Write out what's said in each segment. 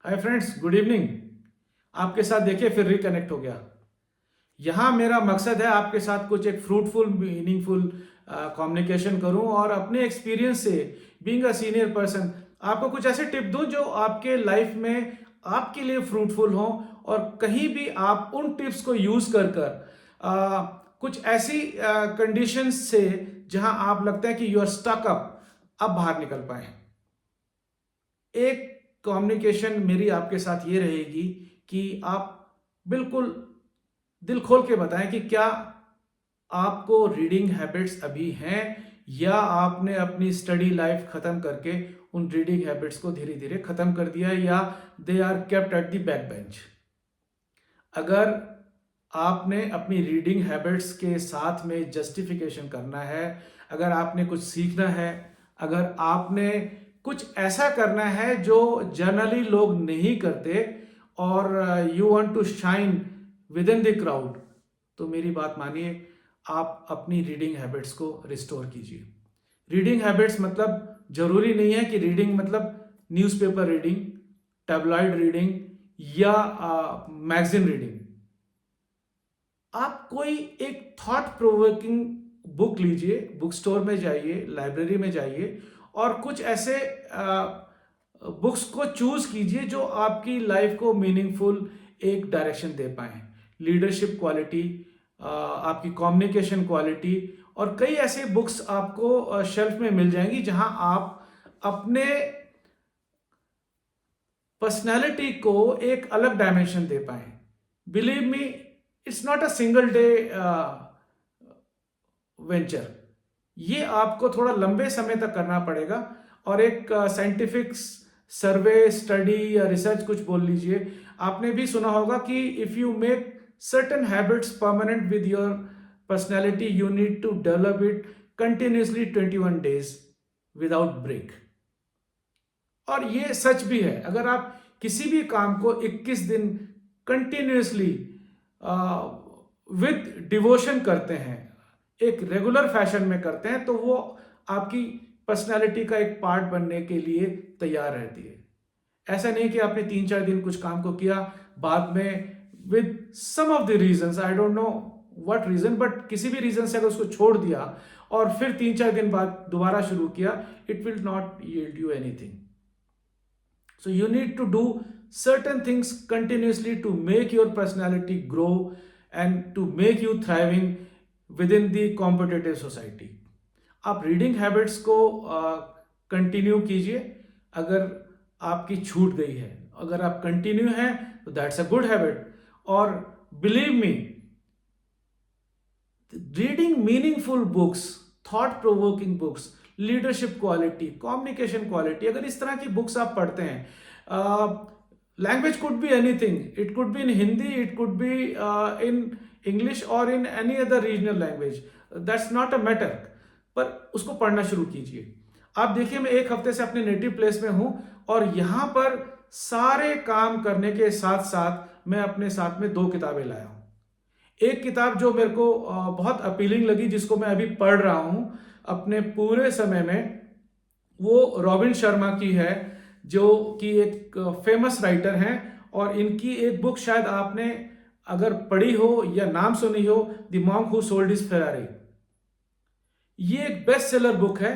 Hi friends, good evening. आपके साथ देखिए फिर रिकनेक्ट हो गया। यहाँ मेरा मकसद है आपके साथ कुछ एक फ्रूटफुल मीनिंगफुल कम्युनिकेशन करूँ और अपने एक्सपीरियंस से बीइंग अ सीनियर पर्सन आपको कुछ ऐसे टिप दूँ जो आपके लाइफ में आपके लिए फ्रूटफुल हों और कहीं भी आप उन टिप्स को यूज़ कर कर कुछ ऐसी कंडीशंस से जहां आप लगता है कि यू आर स्टक अप, अब बाहर निकल पाए। एक कम्युनिकेशन मेरी आपके साथ ये रहेगी कि आप बिल्कुल दिल खोल के बताएं कि क्या आपको रीडिंग हैबिट्स अभी हैं या आपने अपनी स्टडी लाइफ खत्म करके उन रीडिंग हैबिट्स को धीरे धीरे खत्म कर दिया या they are kept at the back bench. अगर आपने अपनी रीडिंग हैबिट्स के साथ में जस्टिफिकेशन करना है, अगर आपने कुछ सीखना है, अगर आपने कुछ ऐसा करना है जो जनरली लोग नहीं करते और you want to shine within the crowd, तो मेरी बात मानिए, आप अपनी रीडिंग हैबिट्स को रिस्टोर कीजिए। रीडिंग हैबिट्स मतलब जरूरी नहीं है कि रीडिंग मतलब न्यूज़पेपर रीडिंग, टैबलॉइड रीडिंग या मैगजीन रीडिंग। आप कोई एक थॉट प्रोवोकिंग बुक लीजिए, बुक स्टोर में जाइए, लाइब्रेरी में जाइए और कुछ ऐसे बुक्स को चूज कीजिए जो आपकी लाइफ को मीनिंगफुल एक डायरेक्शन दे पाए। लीडरशिप क्वालिटी, आपकी कम्युनिकेशन क्वालिटी और कई ऐसे बुक्स आपको शेल्फ में मिल जाएंगी जहां आप अपने पर्सनैलिटी को एक अलग डायमेंशन दे पाए। Believe me, it's not a single day venture. ये आपको थोड़ा लंबे समय तक करना पड़ेगा और एक साइंटिफिक सर्वे, स्टडी या रिसर्च कुछ बोल लीजिए। आपने भी सुना होगा कि if you make certain habits permanent with your personality you need to develop it continuously 21 days without break. और ये सच भी है। अगर आप किसी भी काम को 21 दिन कंटिन्यूसली विद डिवोशन करते हैं, एक रेगुलर फैशन में करते हैं, तो वो आपकी पर्सनालिटी का एक पार्ट बनने के लिए तैयार रहती है। ऐसा नहीं कि आपने 3-4 दिन कुछ काम को किया, बाद में with some of the reasons, I don't know what reason, but किसी भी रीजन से अगर उसको छोड़ दिया और फिर 3-4 दिन बाद दोबारा शुरू किया, it will not yield you anything. So you need to do certain things continuously to make your personality grow and to make you thriving within the competitive society. आप रीडिंग हैबिट्स को कंटिन्यू कीजिए। अगर आपकी छूट गई है, अगर आप कंटिन्यू हैं तो दैट्स अ गुड हैबिट। और believe me, reading meaningful books, thought provoking books, leadership quality, communication quality, अगर इस तरह की बुक्स आप पढ़ते हैं, language could be anything, it could be in Hindi, it could be in English और in any other regional language, that's not a matter, पर उसको पढ़ना शुरू कीजिए। आप देखिए, मैं 1 हफ्ते से अपने नेटिव प्लेस में हूं और यहां पर सारे काम करने के साथ साथ मैं अपने साथ में 2 किताबें लाया हूं। एक किताब जो मेरे को बहुत अपीलिंग लगी, जिसको मैं अभी पढ़ रहा हूं अपने पूरे समय में, वो रॉबिन शर्मा की है, जो कि एक फेमस राइटर हैं। और इनकी एक बुक शायद आपने अगर पढ़ी हो या नाम सुनी हो, the monk who sold his Ferrari. ये एक बेस्ट सेलर बुक है।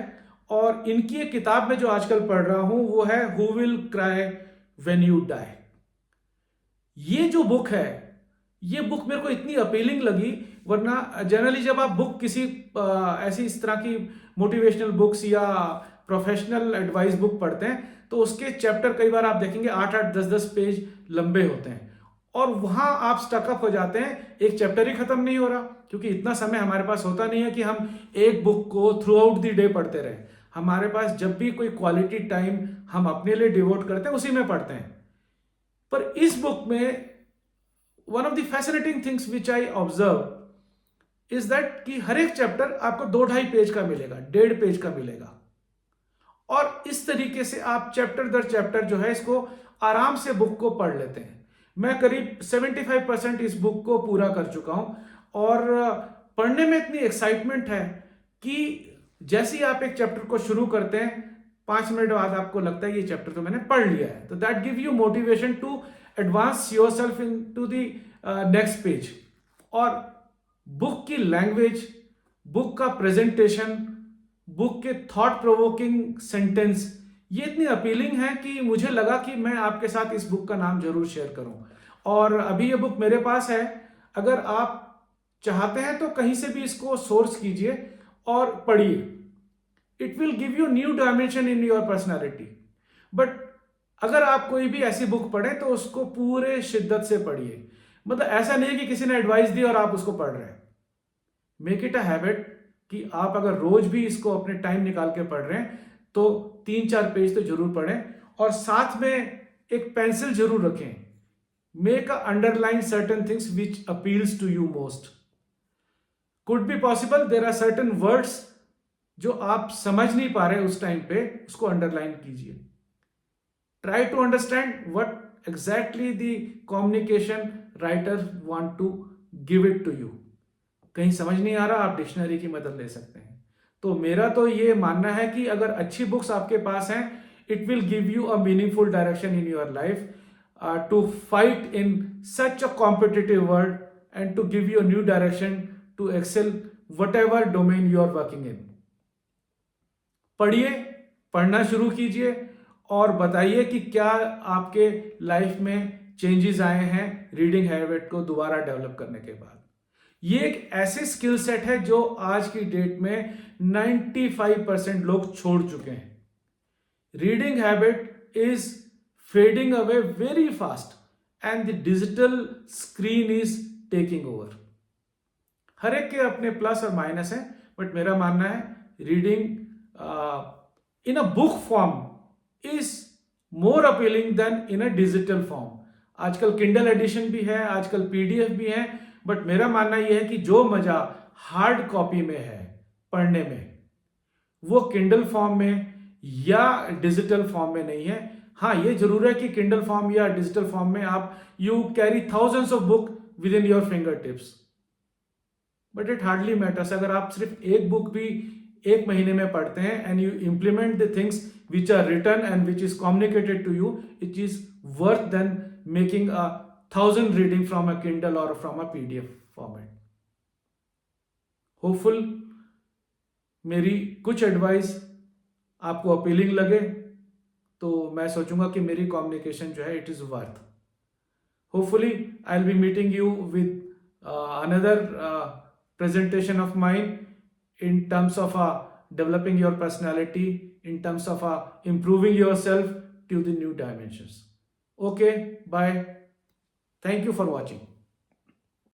और इनकी एक किताब में जो आजकल पढ़ रहा हूं वो है who will cry when you die. ये जो बुक है, ये बुक मेरे को इतनी अपीलिंग लगी, वरना जनरली जब आप बुक किसी ऐसी इस तरह की मोटिवेशनल बुक्स या प्रोफेशनल एडवाइस बुक पढ़ते हैं तो उसके चैप्टर कई बार आप देखेंगे 8-8, 10-10 पेज लंबे होते हैं और वहां आप स्टकअप हो जाते हैं। एक चैप्टर ही खत्म नहीं हो रहा, क्योंकि इतना समय हमारे पास होता नहीं है कि हम एक बुक को थ्रू आउट द डे पढ़ते रहे। हमारे पास जब भी कोई क्वालिटी टाइम हम अपने लिए डिवोट करते हैं उसी में पढ़ते हैं। पर इस बुक में one of the fascinating things which I observe is that कि हर एक चैप्टर आपको 2-2.5 पेज का मिलेगा, 1.5 पेज का मिलेगा। और इस तरीके से आप चैप्टर दर चैप्टर जो है इसको आराम से बुक को पढ़ लेते हैं। मैं करीब 75% इस बुक को पूरा कर चुका हूं और पढ़ने में इतनी एक्साइटमेंट है कि जैसे ही आप एक चैप्टर को शुरू करते हैं, 5 मिनट बाद आपको लगता है ये चैप्टर तो मैंने पढ़ लिया है, तो that give you motivation to advance yourself into the next page. और बुक की लैंग्वेज, बुक का प्रेजेंटेशन, बुक के थॉट प्रोवोकिंग सेंटेंस, ये इतनी अपीलिंग है कि मुझे लगा कि मैं आपके साथ इस बुक का नाम जरूर शेयर करूं। और अभी ये बुक मेरे पास है, अगर आप चाहते हैं तो कहीं से भी इसको सोर्स कीजिए और पढ़िए। It will give you new dimension in your personality. But अगर आप कोई भी ऐसी बुक पढ़ें तो उसको पूरे शिद्दत से पढ़िए। मतलब ऐसा नहीं है कि किसी ने एडवाइस दी और आप उसको पढ़ रहे हैं। मेक इट अ हैबिट कि आप अगर रोज भी इसको अपने टाइम निकाल के पढ़ रहे हैं तो 3-4 पेज तो जरूर पढ़ें, और साथ में एक पेंसिल जरूर रखें। Make a underline certain things which appeals to you most. Could be possible there are certain words जो आप समझ नहीं पा रहे उस टाइम पे, उसको अंडरलाइन कीजिए। Try to understand what exactly the communication writer want to give it to you. कहीं समझ नहीं आ रहा, आप डिक्शनरी की मदद ले सकते हैं। तो मेरा तो ये मानना है कि अगर अच्छी बुक्स आपके पास हैं, it will give you a meaningful direction in your life to fight in such a competitive world and to give you a new direction to excel whatever domain you are working in. पढ़िए, पढ़ना शुरू कीजिए और बताइए कि क्या आपके life में चेंजेस आए हैं रीडिंग हैबिट को दोबारा डेवलप करने के बाद। ये एक ऐसी स्किल सेट है जो आज की डेट में 95% लोग छोड़ चुके हैं। Reading habit is fading away very fast and the digital screen is taking over. हर एक के अपने प्लस और माइनस हैं, बट मेरा मानना है reading in a book form is more appealing than in a digital form. आजकल किंडल एडिशन भी है, आजकल पीडीएफ भी है, बट मेरा मानना यह है कि जो मजा हार्ड कॉपी में है पढ़ने में, वो किंडल फॉर्म में या डिजिटल फॉर्म में नहीं है। हाँ, ये जरूर है कि किंडल फॉर्म या डिजिटल फॉर्म में आप you carry thousands of book with in your finger tips, but it hardly matters. अगर आप सिर्फ एक बुक भी 1 महीने में पढ़ते हैं and you implement the things which are written and which is communicated to you, it is worth then making a 1000 reading from a Kindle or from a PDF format. Hopeful मेरी कुछ advice आपको appealing लगे तो मैं सोचूंगा कि मेरी communication जो है it is worth. Hopefully I will be meeting you with another presentation of mine in terms of developing your personality, in terms of improving yourself to the new dimensions. Okay, bye. Thank you for watching.